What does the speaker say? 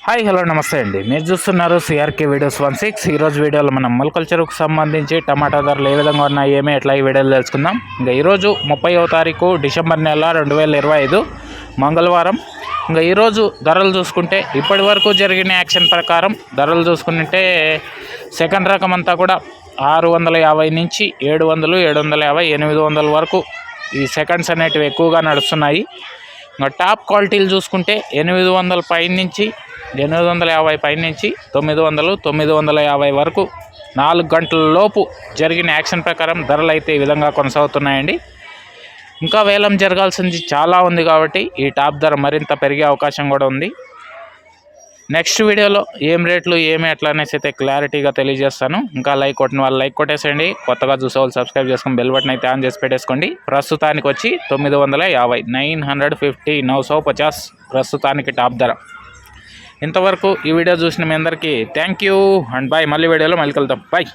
Hi hello నమస్తే అండి. మీరు చూస్తున్నారు సిఆర్కే వీడియోస్ 16. ఈరోజు వీడియోలో మనం మొలకల్చర్కు సంబంధించి టమాటా ధరలు ఏ విధంగా ఉన్నాయి ఏమి ఎట్లా ఈ వీడియోలో తెలుసుకుందాం. ఇంకా ఈరోజు 30వ తారీఖు డిసెంబర్ నెల 2025 మంగళవారం. ఇంకా ఈరోజు ధరలు చూసుకుంటే ఇప్పటి వరకు జరిగిన యాక్షన్ ప్రకారం ధరలు చూసుకుంటే సెకండ్ రకం అంతా కూడా 650 నుంచి 700, 750, 800 వరకు ఈ సెకండ్స్ అనేటివి ఎక్కువగా నడుస్తున్నాయి. ఇంకా టాప్ క్వాలిటీలు చూసుకుంటే 800 పైన నుంచి 850 పైన నుంచి 900, 950 వరకు 4 గంటల లోపు జరిగిన యాక్షన్ ప్రకారం ధరలు అయితే ఈ విధంగా కొనసాగుతున్నాయండి. ఇంకా వేలం జరగాల్సింది చాలా ఉంది కాబట్టి ఈ టాప్ ధర మరింత పెరిగే అవకాశం కూడా ఉంది. నెక్స్ట్ వీడియోలో ఏం రేట్లు ఏమి ఎట్లా అనేసి అయితే క్లారిటీగా తెలియజేస్తాను. ఇంకా లైక్ కొట్టిన వాళ్ళు లైక్ కొట్టేసేయండి, కొత్తగా చూసే వాళ్ళు సబ్స్క్రైబ్ చేసుకొని బెల్ బటన్ అయితే ఆన్ చేసి పెట్టేసుకోండి. ప్రస్తుతానికి వచ్చి 950, 950, 950 ప్రస్తుతానికి టాప్ ధర. ఇంతవరకు ఈ వీడియో చూసిన మీ అందరికీ థ్యాంక్ యూ అండ్ బాయ్. మళ్ళీ వీడియోలో మళ్ళీ కలుద్దాం. బాయ్.